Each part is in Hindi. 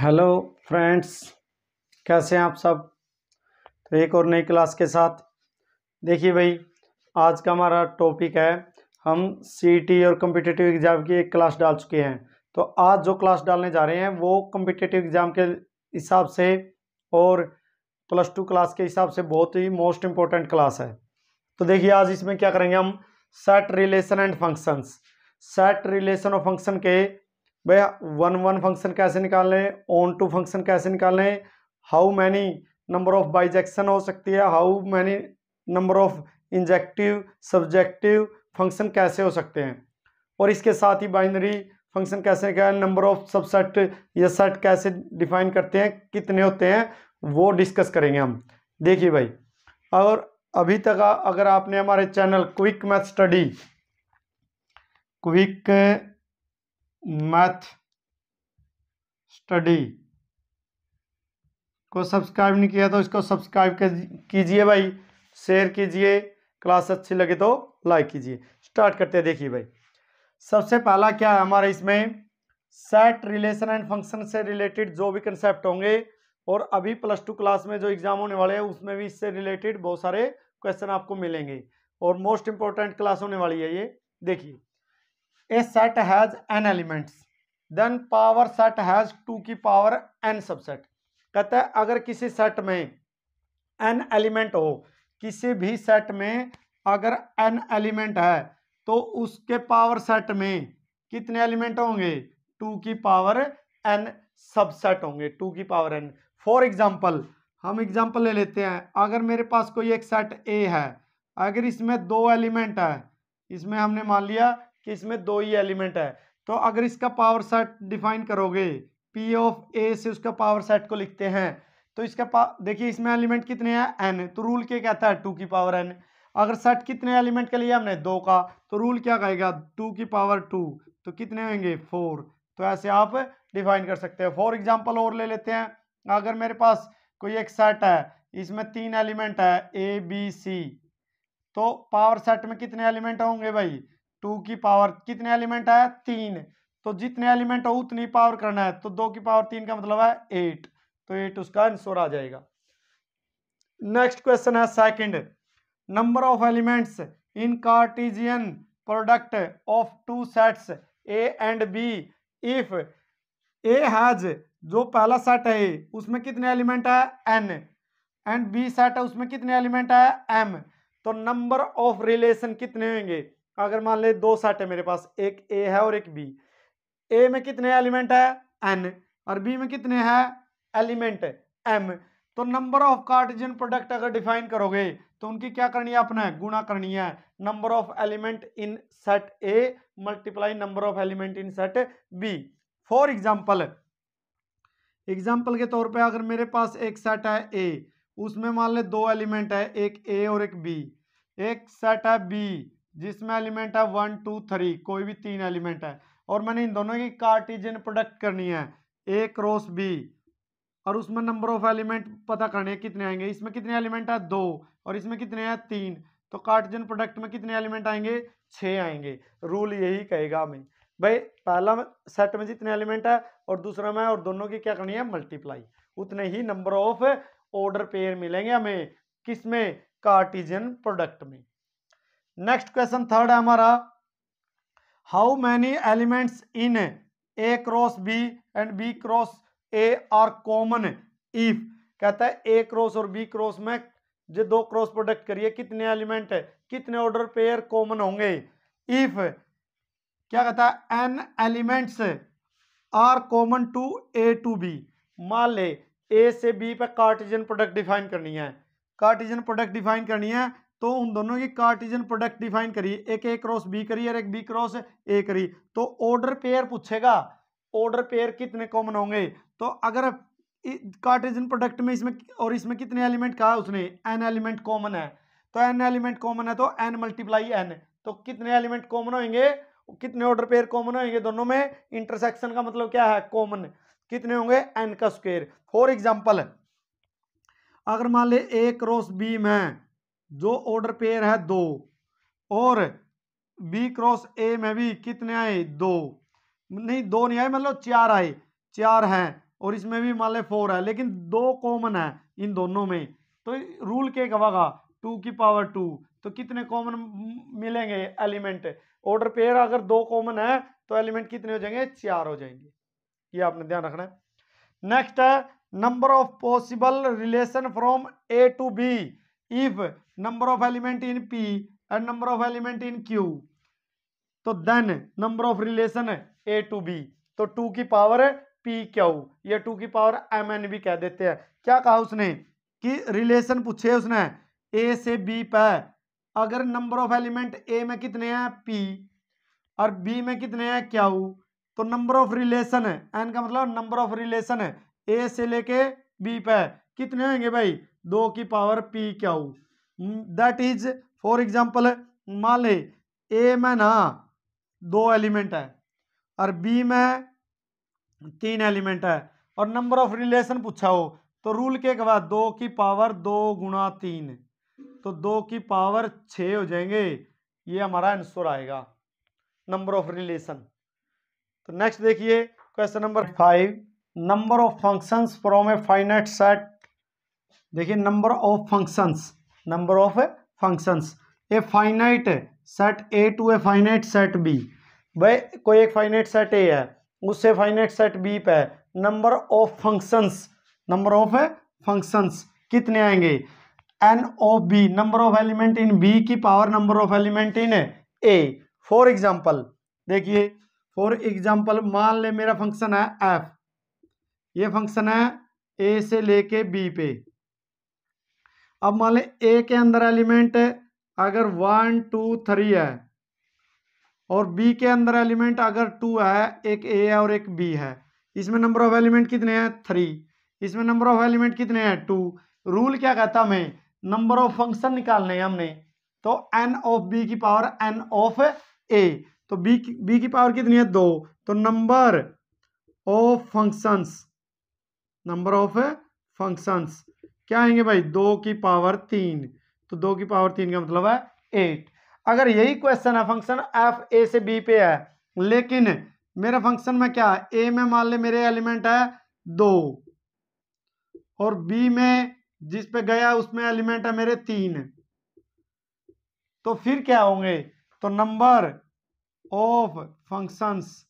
हेलो फ्रेंड्स, कैसे हैं आप सब। तो एक और नई क्लास के साथ देखिए भाई, आज का हमारा टॉपिक है, हम सीईटी और कम्पिटिटिव एग्ज़ाम की एक क्लास डाल चुके हैं। तो आज जो क्लास डालने जा रहे हैं वो कम्पिटिटिव एग्ज़ाम के हिसाब से और +2 क्लास के हिसाब से बहुत ही मोस्ट इम्पोर्टेंट क्लास है। तो देखिए आज इसमें क्या करेंगे हम, set relation and functions. Set relation और फंक्शन के भैया वन फंक्शन कैसे निकालने, ऑन टू फंक्शन कैसे निकालने, how many number of bijection हो सकती है, how many number of injective subjective function कैसे हो सकते हैं, और इसके साथ ही बाइनरी फंक्शन कैसे, क्या नंबर ऑफ सबसेट या सेट कैसे डिफाइन करते हैं, कितने होते हैं, वो डिस्कस करेंगे हम। देखिए भाई, और अभी तक अगर आपने हमारे चैनल क्विक मैथ स्टडी को सब्सक्राइब नहीं किया तो इसको सब्सक्राइब कीजिए भाई, शेयर कीजिए, क्लास अच्छी लगे तो लाइक कीजिए। स्टार्ट करते हैं। देखिए भाई, सबसे पहला क्या है हमारे इसमें, सेट रिलेशन एंड फंक्शन से रिलेटेड जो भी कंसेप्ट होंगे, और अभी +2 क्लास में जो एग्जाम होने वाले हैं उसमें भी इससे रिलेटेड बहुत सारे क्वेश्चन आपको मिलेंगे, और मोस्ट इंपॉर्टेंट क्लास होने वाली है ये। देखिए, a set has n elements then power set has 2 की पावर n सबसेट। कहता है अगर किसी सेट में n एलिमेंट हो, किसी भी सेट में अगर n एलिमेंट है तो उसके पावर सेट में कितने एलिमेंट होंगे, 2 की पावर n सबसेट होंगे, 2 की पावर n। फॉर एग्जाम्पल, हम एग्जाम्पल ले लेते हैं, अगर मेरे पास कोई एक सेट A है, अगर इसमें 2 एलिमेंट है, इसमें हमने मान लिया कि इसमें 2 ही एलिमेंट है, तो अगर इसका पावर सेट डिफाइन करोगे, P ऑफ A से उसका पावर सेट को लिखते हैं, तो इसका देखिए इसमें एलिमेंट कितने हैं, n, तो रूल क्या कहता है 2 की पावर n। अगर सेट कितने एलिमेंट के लिए हमने 2 का, तो रूल क्या कहेगा 2 की पावर 2, तो कितने होंगे 4। तो ऐसे आप डिफाइन कर सकते हैं। फॉर एग्जाम्पल और ले लेते हैं, अगर मेरे पास कोई एक सेट है, इसमें 3 एलिमेंट है ABC, तो पावर सेट में कितने एलिमेंट होंगे भाई, 2 की पावर कितने एलिमेंट है 3, तो जितने एलिमेंट हो उतनी पावर करना है, तो 2 की पावर 3 का मतलब है 8, तो 8 उसका आंसर आ जाएगा। नेक्स्ट क्वेश्चन है second, number of elements in Cartesian product of 2 sets A and B if A has, जो पहला सेट है उसमें कितने एलिमेंट है n, एंड B सेट है उसमें कितने एलिमेंट है m, तो नंबर ऑफ रिलेशन कितने होंगे। अगर मान ले 2 सेट है मेरे पास, एक A है और एक B, A में कितने एलिमेंट है n और B में कितने हैं एलिमेंट m, तो नंबर ऑफ कार्टेशियन प्रोडक्ट अगर डिफाइन करोगे तो उनकी क्या करनी है, अपना गुणा करनी है, number of element in set A multiply number of element in set B। For example के तौर पे अगर मेरे पास एक सेट है A, उसमें मान ले 2 एलिमेंट है, एक A और एक B, एक सेट है B जिसमें एलिमेंट है 1 2 3, कोई भी 3 एलिमेंट है, और मैंने इन दोनों की कार्टेशियन प्रोडक्ट करनी है A क्रॉस B, और उसमें नंबर ऑफ एलिमेंट पता करने कितने आएंगे, इसमें कितने एलिमेंट है 2 और इसमें कितने हैं 3, तो कार्टेशियन प्रोडक्ट में कितने एलिमेंट आएंगे 6 आएंगे। रूल यही कहेगा हमें भाई, पहला सेट में जितने एलिमेंट है और दूसरा में, और दोनों की क्या करनी है मल्टीप्लाई, उतने ही नंबर ऑफ ऑर्डर पेयर मिलेंगे हमें, किसमें, कार्टेशियन प्रोडक्ट में। नेक्स्ट क्वेश्चन थर्ड है हमारा, how many elements in A cross B and B cross A are common if. कहता है A क्रॉस और B क्रॉस में जो 2 क्रॉस प्रोडक्ट करिए, कितने एलिमेंट है, कितने ऑर्डर पेयर कॉमन होंगे, इफ क्या कहता है n elements are common to A to B। मान ले A से B पे कार्टेशियन प्रोडक्ट डिफाइन करनी है, कार्टेशियन प्रोडक्ट डिफाइन करनी है, तो उन दोनों की कार्टेशियन प्रोडक्ट डिफाइन करिए, एक A क्रॉस B करिए और एक B क्रॉस A करिए, तो ऑर्डर पेयर पूछेगा, ऑर्डर पेयर कितने कॉमन होंगे। तो अगर कार्टेशियन प्रोडक्ट में इसमें और इसमें कितने एलिमेंट कहा उसने, n एलिमेंट कॉमन है, तो n एलिमेंट कॉमन है तो n मल्टीप्लाई n, तो कितने एलिमेंट कॉमन होंगे, कितने ऑर्डर पेयर कॉमन होंगे दोनों में, इंटरसेक्शन का मतलब क्या है कॉमन, कितने होंगे n का स्क्वायर। फॉर एग्जांपल, अगर मान ले A क्रॉस B में जो ऑर्डर पेयर है 2, और B क्रॉस A में भी कितने आए 2, नहीं 2 नहीं आए, मतलब 4 आए, 4 हैं, और इसमें भी मान ले 4 है, लेकिन 2 कॉमन है इन दोनों में, तो रूल क्या कहेगा 2 की पावर 2, तो कितने कॉमन मिलेंगे एलिमेंट? ऑर्डर पेयर अगर 2 कॉमन है तो एलिमेंट कितने हो जाएंगे? 4 हो जाएंगे। ये आपने ध्यान रखना है। नेक्स्ट है number of possible relation from A to B if number of element in P and number of element in Q, तो then number of relation A to B, तो 2 की पावर पी क्यू या 2 की पावर एम एन भी कह देते हैं। क्या कहा उसने कि रिलेशन पूछे उसने ए से बी पे, अगर नंबर ऑफ एलिमेंट ए में कितने हैं पी और बी में कितने हैं क्यू, तो नंबर ऑफ रिलेशन है एन का मतलब नंबर ऑफ रिलेशन है ए से लेके बी पे कितने होंगे भाई? 2 की power P Q. That is for example मान ले ए में ना 2 एलिमेंट है और बी में 3 एलिमेंट है और नंबर ऑफ रिलेशन पूछा हो, तो रूल के बाद 2 की पावर 2 गुणा 3, तो 2 की पावर 6 हो जाएंगे। ये हमारा आंसर आएगा नंबर ऑफ रिलेशन। तो नेक्स्ट देखिए question number 5, number of functions from a finite set. देखिए number of functions, number of functions a finite set A to a finite set B. भाई कोई एक फाइनाइट सेट ए है, उससे फाइनाइट सेट बी पे number of functions, number of functions कितने आएंगे? N of B, number of element in B की power number of element in A. For example देखिए, फॉर एग्जांपल मान ले मेरा फंक्शन है एफ, ये फंक्शन है ए से लेके बी पे। अब मान ले ए के अंदर एलिमेंट अगर 1 2 3 है और बी के अंदर एलिमेंट अगर 2 है, एक ए है और एक बी है, इसमें नंबर ऑफ एलिमेंट कितने हैं? 3, इसमें नंबर ऑफ एलिमेंट कितने हैं? 2। रूल क्या कहता हमें? नंबर ऑफ फंक्शन निकालने हैं हमने, तो एन ऑफ बी की पावर एन ऑफ ए, तो बी की पावर कितनी है? 2, तो number of functions, number of functions क्या आएंगे भाई? 2 की पावर 3, तो 2 की पावर 3 का मतलब है 8। अगर यही क्वेश्चन है, फंक्शन एफ ए से बी पे है, लेकिन मेरे फंक्शन में क्या है? ए में मान ले मेरे एलिमेंट है 2 और बी में जिस पे गया उसमें एलिमेंट है मेरे 3, तो फिर क्या होंगे? तो नंबर ऑफ फंक्शंस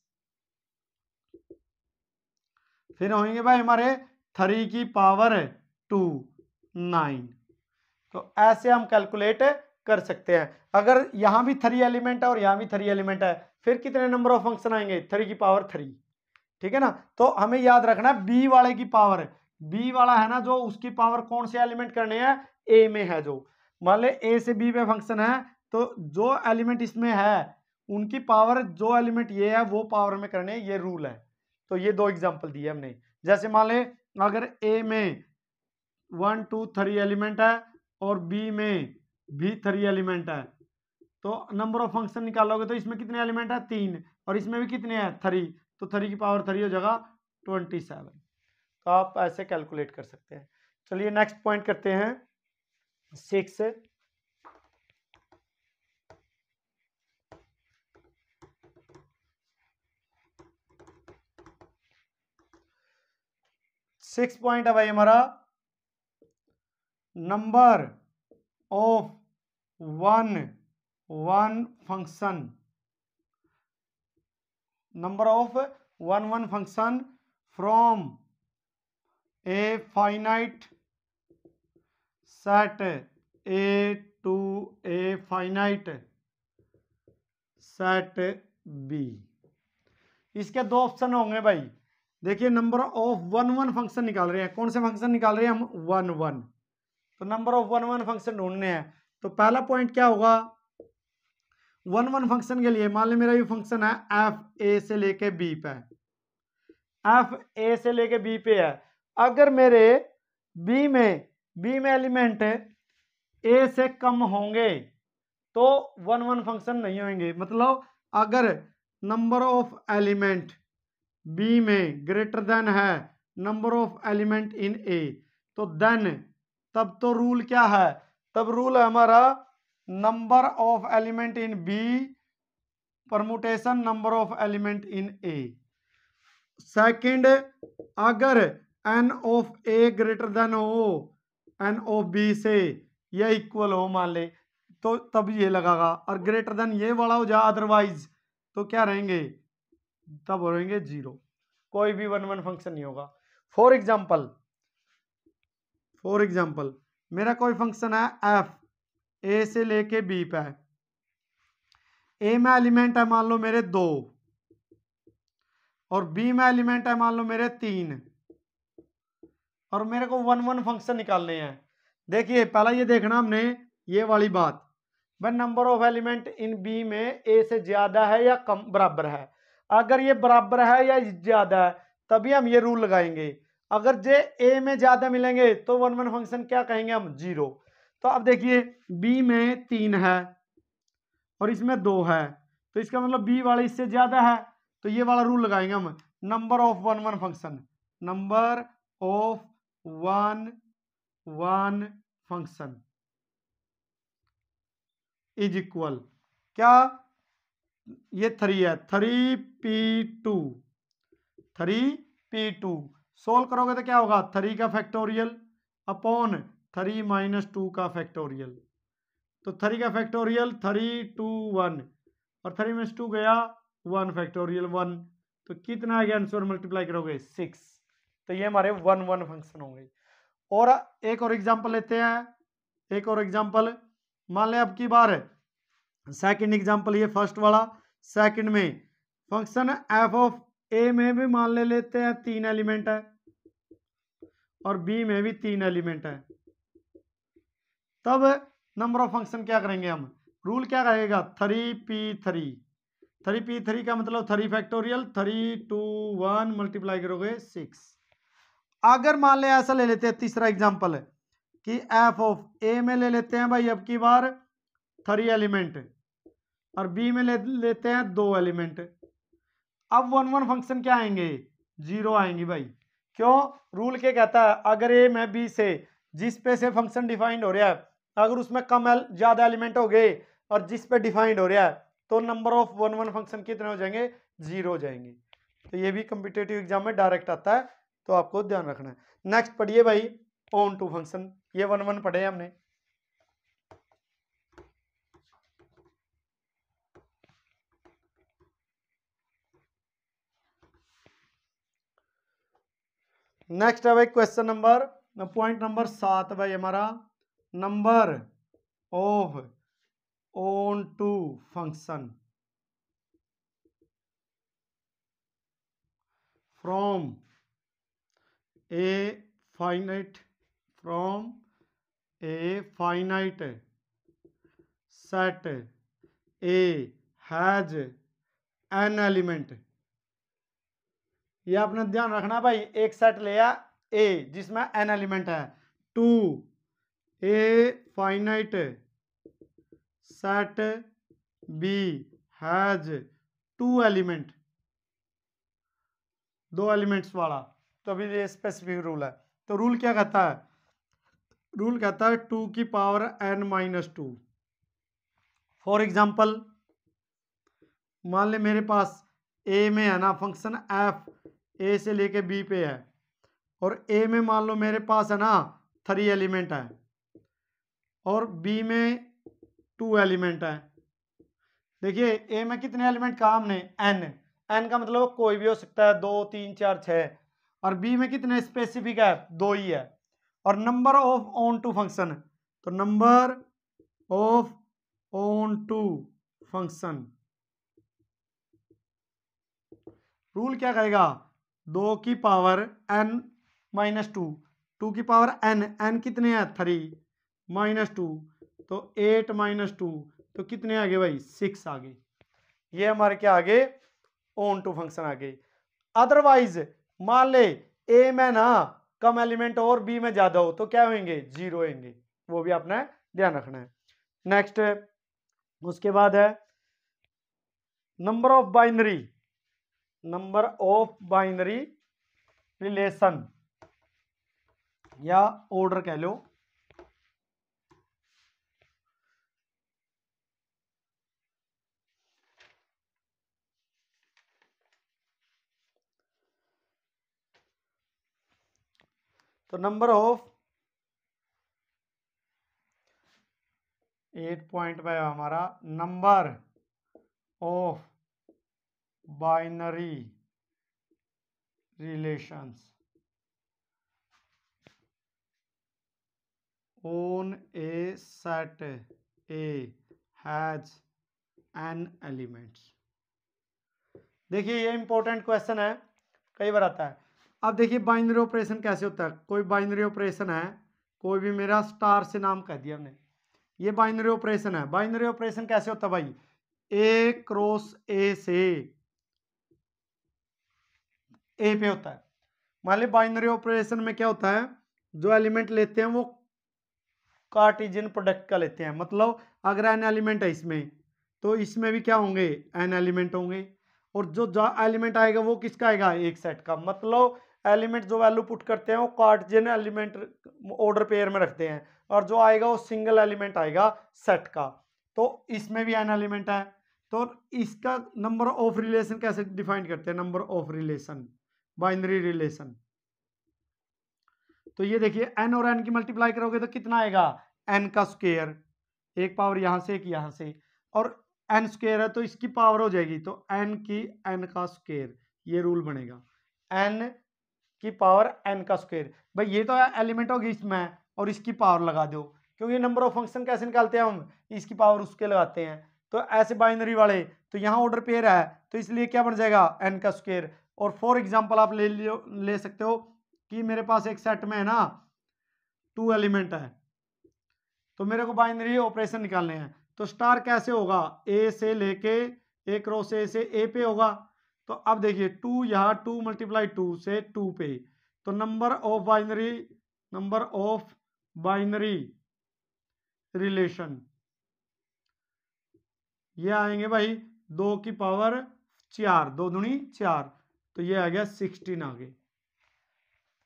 फिर होंगे भाई हमारे 3 की पावर 2 9। तो ऐसे हम कैलकुलेट कर सकते हैं। अगर यहां भी 3 एलिमेंट है और यहां भी 3 एलिमेंट है, फिर कितने नंबर ऑफ फंक्शन आएंगे? 3 की पावर 3। ठीक है ना? तो हमें याद रखना बी वाले की पावर, बी वाला है ना जो, उसकी पावर कौन से एलिमेंट करने हैं? ए में है जो। मान ले ए से बी पे फंक्शन है, तो जो एलिमेंट इसमें है उनकी पावर, जो एलिमेंट ये है वो पावर में करने, ये रूल है। तो ये 2 एग्जांपल दिए हमने। जैसे मान ले अगर ए में 1 2 3 एलिमेंट है और बी में भी 3 एलिमेंट है, तो नंबर ऑफ फंक्शन निकालोगे तो इसमें कितने एलिमेंट है? 3, और इसमें भी कितने हैं? 3, तो 3 की पावर 3 हो जाएगा 27। तो आप ऐसे कैलकुलेट कर सकते हैं। चलिए नेक्स्ट पॉइंट करते हैं 6। सिक्स पॉइंट है भाई हमारा, number of one function, number of one function from a finite set A to a finite set B. इसके 2 ऑप्शन होंगे भाई। देखिए नंबर ऑफ वन फंक्शन निकाल रहे हैं, कौन से फंक्शन निकाल रहे हैं हम? 1 तो नंबर ऑफ वन फंक्शन ढूंढने हैं। तो पहला पॉइंट क्या होगा? वन फंक्शन के लिए मान ले मेरा ये फंक्शन है एफ ए से लेके बी पे, एफ ए से लेके बी पे है। अगर मेरे बी में एलिमेंट ए से कम होंगे तो वन फंक्शन नहीं होंगे। मतलब अगर नंबर ऑफ एलिमेंट बी में ग्रेटर देन है नंबर ऑफ एलिमेंट इन ए, तो देन तब तो रूल क्या है? तब रूल है हमारा number of element in B permutation number of element in A. Second, अगर n of A greater than हो एन ऑफ बी से, या इक्वल हो मान ले, तो तब ये लगागा, और ग्रेटर देन ये वाला हो जाए अदरवाइज तो क्या रहेंगे, तब रहेंगे जीरो। कोई भी वन वन फंक्शन नहीं होगा। फॉर एग्जाम्पल मेरा कोई फंक्शन है एफ, ए से लेके बी पे है। ए में एलिमेंट है मान लो मेरे 2, और बी में एलिमेंट है मान लो मेरे 3, और मेरे को वन वन फंक्शन निकालने हैं। देखिए पहला ये देखना हमने ये वाली बात, वह number of element in B में ए से ज्यादा है या कम बराबर है। अगर ये बराबर है या ज्यादा है तभी हम ये रूल लगाएंगे। अगर जे ए में ज्यादा मिलेंगे तो वन वन फंक्शन क्या कहेंगे हम, जीरो। तो अब देखिए बी में 3 है और इसमें 2 है, तो इसका मतलब बी वाला इससे ज्यादा है, तो ये वाला रूल लगाएंगे हम, number of one one function, number of one one function is equal क्या, ये 3 है, 3p2, 3p2 सोल्व करोगे तो क्या होगा, 3 का फैक्टोरियल अपॉन 3 माइनस 2 का फैक्टोरियल, तो 3 का फैक्टोरियल 3 2 1, और 3 माइनस 2 गया 1 फैक्टोरियल 1, तो कितना आ गया आंसर, मल्टीप्लाई करोगे 6। तो ये हमारे वन वन फंक्शन होंगे। और एक और एग्जांपल लेते हैं, एक और एग्जांपल मान लें अब की बार सेकंड एग्जांपल, ये फर्स्ट वाला, सेकंड में फंक्शन एफ ऑफ ए में भी मान ले लेते हैं 3 एलिमेंट है और बी में भी 3 एलिमेंट है, तब नंबर ऑफ फंक्शन क्या करेंगे हम, रूल क्या रहेगा, 3p3, 3p3 का मतलब 3 फैक्टोरियल 3 2 1 मल्टीप्लाई करोगे 6। अगर मान ले ऐसा ले लेते हैं तीसरा एग्जांपल कि एफ ऑफ ए में ले लेते हैं भाई अब की बार 3 एलिमेंट और बी में लेते हैं 2 एलिमेंट, अब वन वन फंक्शन क्या आएंगे, जीरो आएंगे भाई। क्यों, रूल क्या कहता है, अगर ए में बी से जिस पे से फंक्शन डिफाइंड हो रहा है, अगर उसमें ज्यादा एलिमेंट हो गए और जिस पे डिफाइंड हो रहा है, तो number of one one function कितने हो जाएंगे, जीरो हो जाएंगे। तो ये भी कॉम्पिटिटिव एग्जाम में डायरेक्ट आता है, तो आपको ध्यान रखना है। नेक्स्ट पढ़िए भाई ऑन टू फंक्शन, ये वन वन पढ़े हमने। नेक्स्ट है भाई क्वेश्चन नंबर, पॉइंट नंबर 7 भाई हमारा, number of onto function from a finite, from a finite set A has n element. ये आपने ध्यान रखना भाई, एक सेट लिया ए जिसमें एन एलिमेंट है, to a finite set B has 2 element, 2 elements वाला, तो अभी ये स्पेसिफिक रूल है। तो रूल क्या कहता है, रूल कहता है 2 की power n minus 2। For example मान ले मेरे पास ए में है ना फंक्शन एफ, ए से लेके बी पे है, और ए में मान लो मेरे पास है ना 3 एलिमेंट है और बी में 2 एलिमेंट है। देखिए ए में कितने एलिमेंट कहा हमने, एन, एन का मतलब कोई भी हो सकता है, 2 3 4 6, और बी में कितने स्पेसिफिक है, 2 ही है। और number of onto function, तो number of onto function rule क्या कहेगा, 2 की पावर n माइनस 2, 2 की पावर n, n कितने हैं 3 माइनस 2, तो 8 माइनस 2, तो कितने आ गए भाई 6 आ गए। ये हमारे क्या आ गए, ऑन टू फंक्शन आ गए। अदरवाइज मान ले ए में ना कम एलिमेंट और बी में ज्यादा हो तो क्या होंगे, जीरो होंगे, वो भी आपने ध्यान रखना है। नेक्स्ट उसके बाद है number of binary, number of binary relation या ऑर्डर कह लो, तो नंबर ऑफ 8.5 हमारा number of binary relations on a set A has n elements। देखिए ये इंपॉर्टेंट क्वेश्चन है, कई बार आता है। अब देखिए बाइनरी ऑपरेशन कैसे होता है। कोई बाइनरी ऑपरेशन है, कोई भी मेरा स्टार से नाम कह दिया हमने, ये बाइनरी ऑपरेशन है। बाइनरी ऑपरेशन कैसे होता है भाई, ए क्रॉस ए से ए पे होता है। मान ली बाइनरी ऑपरेशन में क्या होता है, जो एलिमेंट लेते हैं वो कार्टेशियन प्रोडक्ट का लेते हैं। मतलब अगर एन एलिमेंट है इसमें, तो इसमें भी क्या होंगे, एन एलिमेंट होंगे, और जो एलिमेंट आएगा वो किसका आएगा, एक सेट का। मतलब एलिमेंट जो वैल्यू पुट करते हैं वो कार्टेशियन एलिमेंट ऑर्डर पेयर में रखते हैं, और जो आएगा वो सिंगल एलिमेंट आएगा सेट का। तो इसमें भी एन एलिमेंट है। तो इसका नंबर ऑफ रिलेशन कैसे डिफाइन करते हैं, number of relation, binary relation. तो ये देखिए एन और एन की मल्टीप्लाई करोगे तो कितना आएगा, एन का स्क्वायर, एक पावर यहां से एक यहां से, और एन स्क्वायर है तो इसकी पावर हो जाएगी, तो एन की एन का स्क्वायर, ये रूल बनेगा, एन की पावर एन का स्क्वायर। भाई ये तो एलिमेंट होगी इसमें, और इसकी पावर लगा दो, क्योंकि नंबर ऑफ फंक्शन कैसे निकालते हैं हम, इसकी पावर उसके लगाते हैं। तो ऐसे बाइनरी वाले, तो यहाँ ऑर्डर पेयर है तो इसलिए क्या बन जाएगा, एन का स्क्वायर। और फॉर एग्जाम्पल आप ले सकते हो कि मेरे पास एक सेट में है ना 2 एलिमेंट है, तो मेरे को बाइनरी ऑपरेशन निकालने हैं। तो स्टार कैसे होगा, ए से लेके ए क्रॉस ए से ए पे होगा। तो अब देखिए 2 यहाँ 2 मल्टीप्लाई 2 से 2 पे, तो नंबर ऑफ बाइनरी रिलेशन ये आएंगे भाई 2 की पावर 4, 2 दूनी 4, तो ये आ गया 16 आ गए।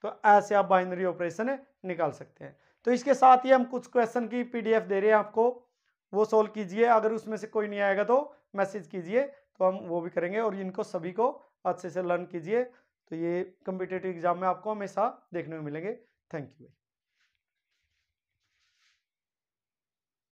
तो ऐसे आप बाइनरी ऑपरेशन निकाल सकते हैं। तो इसके साथ ही हम कुछ क्वेश्चन की पीडीएफ दे रहे हैं आपको, वो सोल्व कीजिए। अगर उसमें से कोई नहीं आएगा तो मैसेज कीजिए, तो हम वो भी करेंगे। और इनको सभी को अच्छे से लर्न कीजिए, तो ये कॉम्पिटिटिव एग्जाम में आपको हमेशा देखने को मिलेंगे। Thank you.